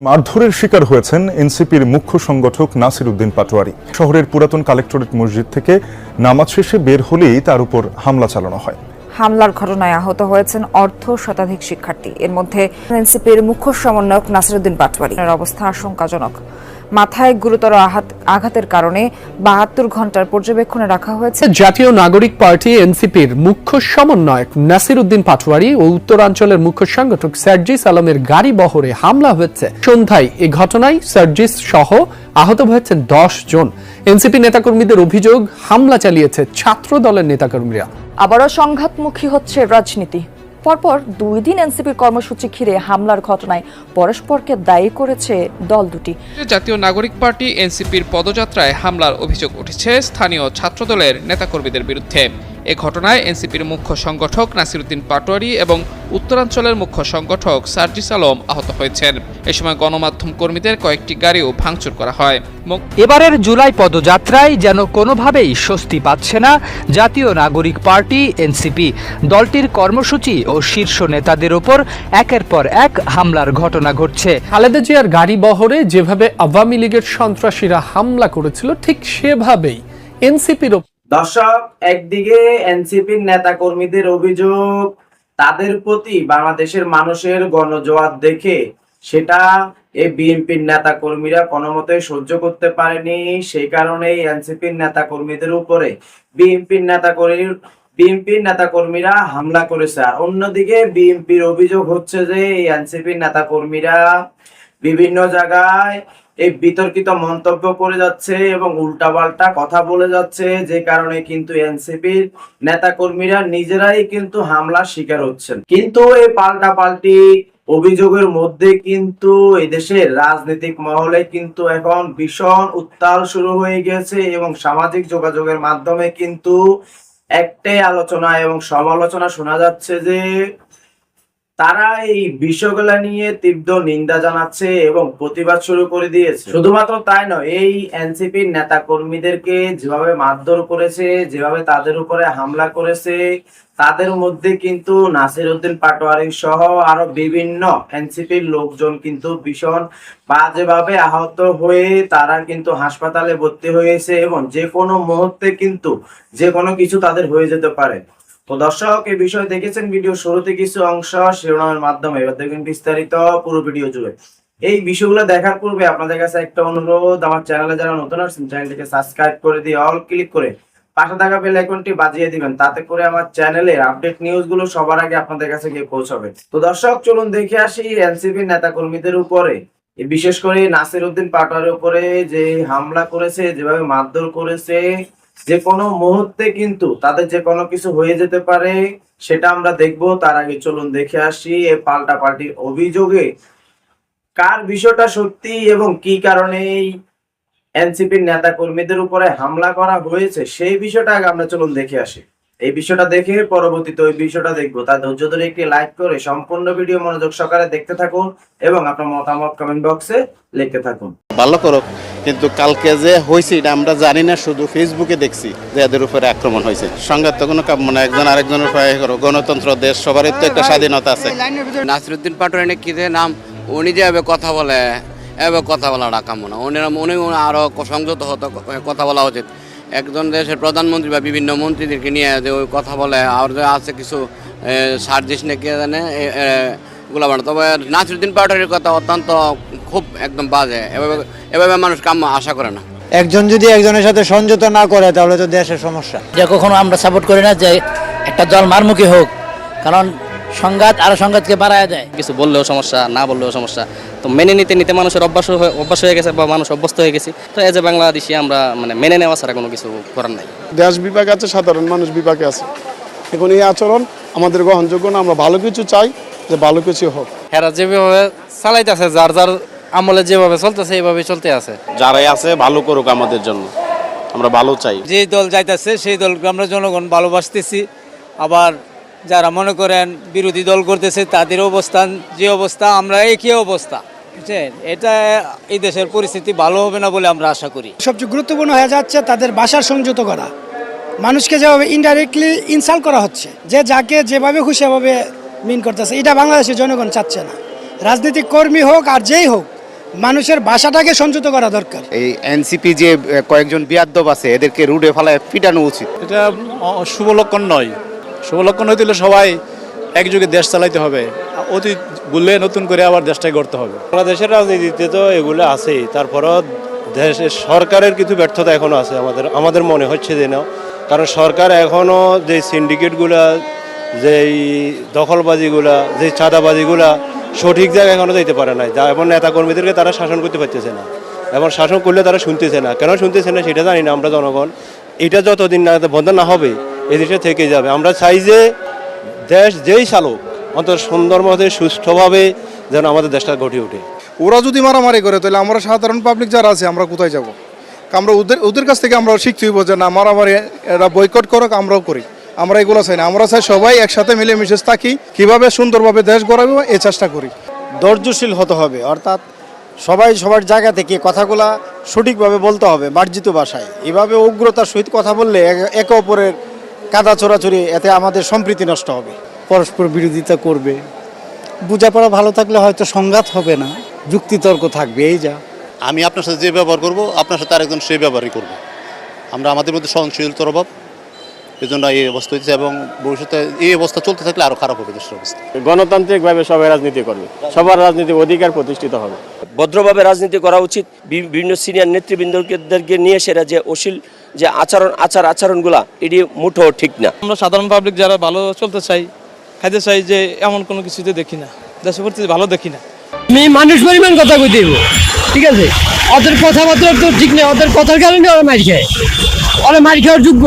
মারধরের শিকার হয়েছেন এনসিপির মুখ্য সংগঠক নাসির উদ্দিন পাটোয়ারি। শহরের পুরাতন কালেক্টরেট মসজিদ থেকে নামাজ শেষে বের হলেই তার উপর হামলা চালানো হয়। হামলার ঘটনায় আহত হয়েছেন অর্ধ শতাধিক শিক্ষার্থী। এর মধ্যে এনসিপির মুখ্য সমন্বয়ক নাসির উদ্দিন পাটোয়ারি। অবস্থা আশঙ্কাজনক। মাথায় গুরুতর আঘাতের কারণে ৭২ ঘন্টার পর্যবেক্ষণে রাখা হয়েছে। জাতীয় নাগরিক পার্টি এনসিপির মুখ্য সমন্বয়ক নাসির উদ্দিন পাটোয়ারি ও উত্তরাঞ্চলের মুখ্য সংগঠক সার্জিস আলমের গাড়ি বহরে হামলা হয়েছে। সন্ধ্যায় এই ঘটনায় সার্জিস সহ আহত হয়েছেন ১০ জন। এনসিপি নেতাকর্মীদের অভিযোগ, হামলা চালিয়েছে ছাত্র দলের নেতাকর্মীরা। আবারও সংঘাতমুখী হচ্ছে রাজনীতি। পরপর ২ দিন এনসিপির কর্মসূচি ঘিরে হামলার ঘটনায় পরস্পরকে দায়ী করেছে দল দুটি। জাতীয় নাগরিক পার্টি এনসিপির পদযাত্রায় হামলার অভিযোগ উঠেছে স্থানীয় ছাত্রদলের নেতাকর্মীদের বিরুদ্ধে। এ ঘটনায় এনসিপির মুখ্য সংগঠক নাসির উদ্দিন পাটোয়ারি এবং উত্তরাঞ্চলের মুখ্য সংগঠক সার্জিস আলম আহত হয়েছেন। এ সময় গণমাধ্যম কর্মীদের কয়েকটি গাড়িও ভাঙচুর করা হয়। এবারের জুলাই পদযাত্রায় যেন কোনোভাবেই স্বস্তি পাচ্ছে না জাতীয় নাগরিক পার্টি এনসিপি। দলটির কর্মসূচি ও শীর্ষ নেতাদের ওপর একের পর এক হামলার ঘটনা ঘটছে। খালেদা জিয়ার গাড়ি বহরে যেভাবে আওয়ামী লীগের সন্ত্রাসীরা হামলা করেছিল, ঠিক সেভাবেই এনসিপির। দর্শক, একদিকে এনসিপির নেতা কর্মীদের অভিযোগ, তাদের প্রতি বাংলাদেশের মানুষের গণজোয়ার দেখে সেটা এই বিএনপির নেতা কর্মীরা কোনো মতে সহ্য করতে পারেনি। সেই কারণেই এনসিপির নেতা কর্মীদের উপরে বিএনপির নেতা কর্মীরা হামলা করেছে। আর অন্যদিকে বিএনপির অভিযোগ হচ্ছে যে এই এনসিপির নেতা কর্মীরা বিভিন্ন জায়গায় এই বিতর্কিত মন্তব্য করে যাচ্ছে এবং উল্টাপাল্টা কথা বলে যাচ্ছে, যে কারণে কিন্তু এনসিপির নেতা কর্মীরা নিজেরাই কিন্তু হামলার শিকার হচ্ছেন। কিন্তু এই পাল্টাপাল্টি অভিযোগের মধ্যে কিন্তু এই দেশের রাজনৈতিক মহলে কিন্তু এখন ভীষণ উত্তাল শুরু হয়ে গেছে এবং সামাজিক যোগাযোগের মাধ্যমে কিন্তু একটাই আলোচনা এবং সমালোচনা শোনা যাচ্ছে যে তারা এই বিষয়গুলা নিয়ে তীব্র নিন্দা জানাচ্ছে এবং প্রতিবাদ শুরু করে দিয়েছে। শুধুমাত্র তাই নয়, এই এনসিপির নেতা কর্মীদেরকে যেভাবে মারধর করেছে, যেভাবে তাদের উপরে হামলা করেছে, তাদের মধ্যে কিন্তু নাসির উদ্দিন পাটোয়ারি সহ আরো বিভিন্ন এনসিপির লোকজন কিন্তু ভীষণ বাজেভাবে আহত হয়ে তারা কিন্তু হাসপাতালে ভর্তি হয়েছে এবং যে কোনো মুহূর্তে কিন্তু যে কোনো কিছু তাদের হয়ে যেতে পারে। তো দর্শক, এই বিষয় দেখেছেন ভিডিও শুরুতে কিছু অংশ শিরোনামের মাধ্যমে, এবার দেখবেন বিস্তারিত পুরো ভিডিও জুড়ে। এই বিষয়গুলো দেখার পূর্বে আপনাদের কাছে একটা অনুরোধ, আমার চ্যানেলে যারা নতুন আসছেন চ্যানেলটিকে সাবস্ক্রাইব করে দিয়ে অল ক্লিক করে পাশে থাকা বেল আইকনটি বাজিয়ে দিবেন, তাতে করে আমার চ্যানেলের আপডেট নিউজগুলো সবার আগে আপনাদের কাছে গিয়ে পৌঁছাবে। তো দর্শক, চলুন দেখে আসি এনসিপি নেতা কর্মীদের উপরে, বিশেষ করে নাসির উদ্দিন পাটোয়ারির উপরে যে হামলা করেছে, যেভাবে মারধর করেছে, যে কোনো মুহূর্তে কিন্তু তাদের যে কোনো কিছু হয়ে যেতে পারে, সেটা আমরা দেখবো। তার আগে চলুন দেখে আসি এই পাল্টাপাল্টির অভিযোগে কার বিষয়টা সত্যি এবং কি কারণে এনসিপির নেতা কর্মীদের উপরে হামলা করা হয়েছে, সেই বিষয়টা আগে আমরা চলুন দেখে আসি। এই বিষয়টা দেখে পরবর্তীতে ওই বিষয়টা দেখবো। তার ধৈর্য ধরে একটি লাইক করে সম্পূর্ণ ভিডিও মনোযোগ সহকারে দেখতে থাকুন এবং আপনার মতামত কমেন্ট বক্সে লিখতে থাকুন। ভালো করুক, কিন্তু কালকে যে হয়েছে এটা আমরা জানি না, শুধু ফেসবুকে দেখছি যে এদের উপরে আক্রমণ হয়েছে। সংঘাত তো কোনো কাম্য না, একজন আরেকজনের উপরে গণতন্ত্র দেশ, সবারই তো একটা স্বাধীনতা আছে। নাসির উদ্দিন পাটোয়ারি কি নাম, উনি যে কথা বলে এবার কথা বলাটা কাম্য না। উনি আরো সংযত হতো, কথা বলা উচিত। একজন দেশের প্রধানমন্ত্রী বা বিভিন্ন মন্ত্রীদেরকে নিয়ে যে ওই কথা বলে, আর যে আছে কিছু সার্জিস নাকি জানে এগুলো বানা। তবে নাসির উদ্দিন পাটোয়ারির কথা অত্যন্ত খুব একদম বাজে, এভাবে মানুষ কাম্য আশা করে না। একজন যদি একজনের সাথে সংযত না করে তাহলে তো দেশের সমস্যা। যে কখনো আমরা সাপোর্ট করি না যে একটা দল মারমুখী হোক, কারণ সংঘাত আরো সংঘাতকে বাড়ায় দেয়। কিছু বললেও সমস্যা, না বললেও সমস্যা। তো মেনে নিতে মানুষের অভ্যাস হয়ে গেছে বা মানুষ অভ্যস্ত হয়ে গেছে। তো এজ এ বাংলাদেশি আমরা মেনে নেওয়া ছাড়া কোনো কিছু করার নাই। দেশ বিভাগ আছে, সাধারণ মানুষ বিভাগে আছে। এখন এই আচরণ আমাদের গ্রহণযোগ্য না। আমরা ভালো কিছু চাই, যে ভালো কিছু হোক। এরা যেভাবে চালাইতেছে, যার আমলে যেভাবে চলতেছে এইভাবে চলতে আছে। যারাই আছে ভালো করুক আমাদের জন্য, আমরা ভালো চাই। যে দল যাইতেছে সেই দলকে আমরা জনগণ ভালোবাসতেছি। আবার যারা মনে করেন বিরোধী দল করতেছে তাদের অবস্থান যে অবস্থা, আমরা একই অবস্থা, বুঝছেন। এটা এই দেশের পরিস্থিতি ভালো হবে না বলে আমরা আশা করি। সবচেয়ে গুরুত্বপূর্ণ হয়ে যাচ্ছে তাদের ভাষার সংযত করা। মানুষকে যেভাবে ইনডাইরেক্টলি ইনসাল্ট করা হচ্ছে, যে যাকে যেভাবে খুশি সেভাবে মিন করতেছে, এটা বাংলাদেশের জনগণ চাচ্ছে না। রাজনৈতিক কর্মী হোক আর যেই হোক, মানুষের ভাষাটাকে সংযত করা দরকার। এই এনসিপি যে কয়েকজন বিয়াদ্দব আছে এদেরকে রুডে ফেলায় পিটানো উচিত। এটা শুভ লক্ষণ নয়। শুভ লক্ষণ হইতে হলে সবাই একযোগে দেশ চালাইতে হবে, অতীত ভুলে নতুন করে আবার দেশটাই গড়তে হবে। বাংলাদেশের রাজনীতিতে তো এগুলো আছেই, তারপরও দেশের সরকারের কিছু ব্যর্থতা এখনো আছে আমাদের মনে হচ্ছে যে না, কারণ সরকার এখনো যে সিন্ডিকেটগুলা, যেই দখলবাজিগুলা, যে চাঁদাবাজিগুলা সঠিক জায়গায় এখনো যেতে পারে না। যা এবং নেতাকর্মীদেরকে তারা শাসন করতে পারতেছে না, এবং শাসন করলে তারা শুনতেছে না। কেন শুনতেছে না সেটা জানি না আমরা জনগণ। এটা যতদিন না বন্ধ না হবে এই দেশে থেকে যাবে। আমরা চাই যে দেশ যেই চালুক অন্তত সুন্দর মতে সুষ্ঠুভাবে যেন আমাদের দেশটা গড়ে ওঠে। ওরা যদি মারামারি করে তাহলে আমরা সাধারণ পাবলিক যারা আছে আমরা কোথায় যাব? আমরা ওদের কাছ থেকে আমরা শিখতে হইব যে না, মারামারি এরা বয়কট করুক, আমরাও করি। আমরা এগুলো চাই না। আমরা চাই সবাই একসাথে মিলেমিশে থাকি, কিভাবে সুন্দরভাবে দেশ গড়াবো এই চেষ্টা করি। ধৈর্যশীল হতে হবে, অর্থাৎ সবাই সবার জায়গা থেকে কথাগুলা সঠিকভাবে বলতে হবে, মার্জিত ভাষায়। এভাবে উগ্রতার সহিত কথা বললে একে অপরের কাদা চোরাচুরি, এতে আমাদের সম্প্রীতি নষ্ট হবে। পরস্পর বিরোধিতা করবে, বোঝাপড়া ভালো থাকলে হয়তো সংঘাত হবে না, যুক্তিতর্ক থাকবে, এই যা। আমি আপনার সাথে যে ব্যবহার করব আপনার সাথে আরেকজন সেই ব্যবহারই করব। আমরা আমাদের মধ্যে সহনশীলতার অভাব, এই জন্য এই অবস্থা হচ্ছে, এবং ভবিষ্যতে এই অবস্থা চলতে থাকলে আরও খারাপ হবে দেশের অবস্থা। গণতান্ত্রিকভাবে সবাই রাজনীতি করবে, সবার রাজনীতির অধিকার প্রতিষ্ঠিত হবে। ভদ্রভাবে রাজনীতি করা উচিত। বিভিন্ন সিনিয়র নেতৃবৃন্দদেরকে নিয়ে সেরা যে অশ্লীল যে আচরণগুলা এটি মুঠো ঠিক না। আমরা সাধারণ পাবলিক যারা ভালো চলতে চাই, খাইতে চাই, যে এমন কোনো কিছুতে দেখি না, দেশের প্রতি ভালো দেখি না। আমি মানুষ পরিমাণ কথা কই দেব, ঠিক আছে? ওদের কথাবার্তা তো ঠিক নেই, ওদের কথার কারণে ওরা মার খায়, ওরা মার খাওয়ার যোগ্য।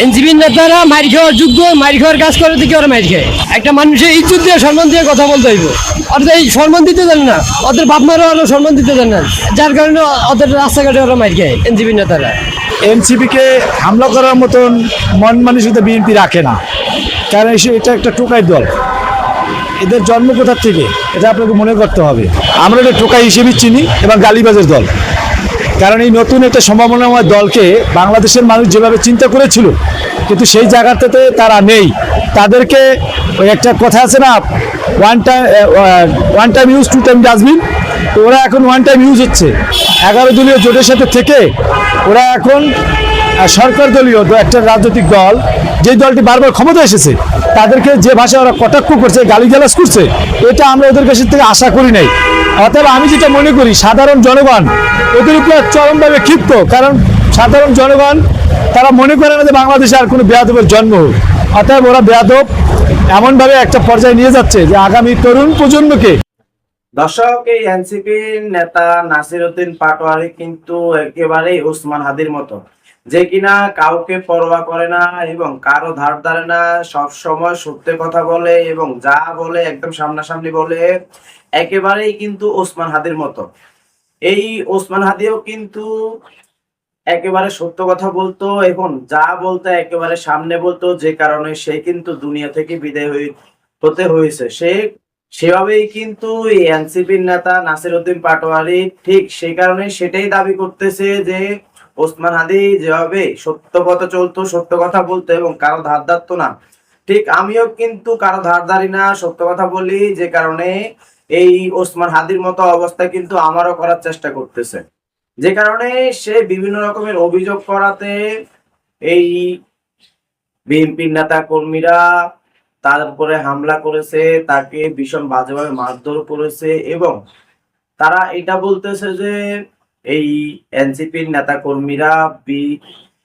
এনসিপির নেতারা মার খাওয়ার যোগ্য, মার খাওয়ার কাজ করে দেখি ওরা মার খায়। একটা মানুষের ইজ্জত দিয়ে সম্মান দিয়ে কথা বলতে হইব। ওরা এই সম্মান দিতে জানে না, ওদের বাপ মারা ওরা সম্মান দিতে জানে না, যার কারণে ওদের রাস্তাঘাটে ওরা মার খায় এনসিপির নেতারা। এনসিপিকে হামলা করার মতন মন মানসিকতা বিএনপি রাখে না, কারণ এটা একটা টোকাই দল। এদের জন্ম কোথার থেকে এটা আপনাকে মনে করতে হবে। আমরা এটা টোকাই হিসেবে চিনি এবং গালিবাজের দল, কারণ এই নতুন একটা সম্ভাবনাময় দলকে বাংলাদেশের মানুষ যেভাবে চিন্তা করেছিল, কিন্তু সেই জায়গাটাতে তারা নেই। তাদেরকে ওই একটা কথা আছে না, one time use to time dustbin, তো ওরা এখন ওয়ান টাইম ইউজ হচ্ছে। 11 দলীয় জোটের সাথে থেকে ওরা এখন সরকার দলীয় একটা রাজনৈতিক দল, যে দলটি বারবার ক্ষমতা এসেছে, তাদেরকে যে ভাষায় ওরা কটাক্ষ করছে, গালিগালাজ করছে, এটা আমরা ওদের কাছ থেকে আশা করি নাই। অতএব আমি যেটা মনে করি, সাধারণ জনগণ ওদের উপর চরমভাবে ক্ষিপ্ত, কারণ সাধারণ জনগণ তারা মনে করে না যে বাংলাদেশে আর কোনো বেয়াদবের জন্ম হোক। অতএব ওরা বেয়াদব এমনভাবে একটা পর্যায়ে নিয়ে যাচ্ছে যে আগামী তরুণ প্রজন্মকে। দর্শক, এই এনসিপির নেতা নাসিরউদ্দিন পাটোয়ারি কিন্তু একেবারেই ওসমান হাদির মতো, যে কিনা কাউকে পরোয়া করে না এবং কারো ধার ধারে না, সব সময় সত্য কথা বলে এবং যা বলে একদম সামনাসামনি বলে, একেবারেই কিন্তু ওসমান হাদির মতো। এই ওসমান হাদিও কিন্তু একেবারে সত্য কথা বলতো এবং যা বলতো একেবারে সামনে বলতো, যে কারণে সে কিন্তু দুনিয়া থেকে বিদায় হতে হয়েছে। সেভাবেই কিন্তু এই এনসিপির নেতা নাসিরউদ্দিন পাটোয়ারি ঠিক সেই কারণে সেটাই দাবি করতেছে যে ওসমান হাদি যেভাবে সত্য কথা চলতো, সত্য কথা বলতো এবং কারো ধার ধারতো না, ঠিক আমিও কিন্তু কারো ধার ধারি না, সত্য কথা বলি, যে কারণে এই ওসমান হাদির মতো অবস্থা কিন্তু আমারও করার চেষ্টা করতেছে। যে কারণে সে বিভিন্ন রকমের অভিযোগ করাতে এই বিএনপির নেতা কর্মীরা তার উপরে হামলা করেছে, তাকে ভীষণ বাজেভাবে মারধর করেছে এবং তারা এটা বলতেছে যে এই এনসিপির নেতা কর্মীরা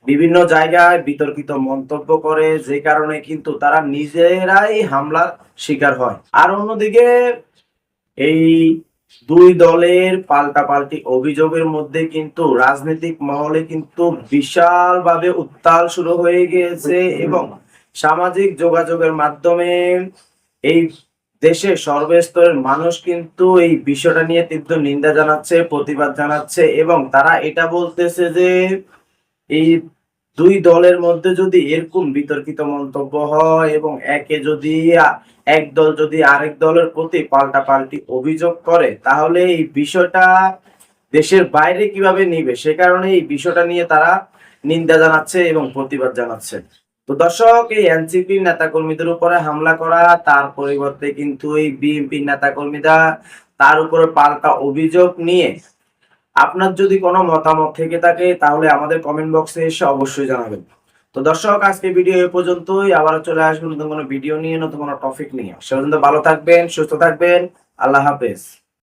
বিভিন্ন জায়গায় বিতর্কিত মন্তব্য করে, যে কারণে কিন্তু তারা নিজেরাই হামলার শিকার হয়। আর অন্যদিকে এই দুই দলের পাল্টাপাল্টি অভিযোগের মধ্যে কিন্তু রাজনৈতিক মহলে কিন্তু বিশালভাবে উত্তাল শুরু হয়ে গিয়েছে এবং সামাজিক যোগাযোগের মাধ্যমে এই দেশের সর্বস্তরের মানুষ কিন্তু এই বিষয়টা নিয়ে তীব্র নিন্দা জানাচ্ছে, প্রতিবাদ জানাচ্ছে এবং তারা এটা বলতেছে যে এই দুই দলের মধ্যে যদি এরকম বিতর্কিত মন্তব্য হয় এবং এক দল যদি আরেক দলের প্রতি পাল্টাপাল্টি অভিযোগ করে, তাহলে এই বিষয়টা দেশের বাইরে কিভাবে নিবে, সে কারণে এই বিষয়টা নিয়ে তারা নিন্দা জানাচ্ছে এবং প্রতিবাদ জানাচ্ছে। তো দর্শক, এই এনসিপির নেতাকর্মীদের উপরে হামলা করা, তার পরিবর্তে কিন্তু এই বিএনপির নেতাকর্মীরা তার উপরে পাল্টা অভিযোগ নিয়ে আপনার যদি কোনো মতামত থেকে থাকে তাহলে আমাদের কমেন্ট বক্সে এসে অবশ্যই জানাবেন। তো দর্শক, আজকে ভিডিও এই পর্যন্তই। আবার চলে আসবো নতুন কোনো ভিডিও নিয়ে, নতুন কোনো টপিক নিয়ে। সে পর্যন্ত ভালো থাকবেন, সুস্থ থাকবেন। আল্লাহ হাফেজ।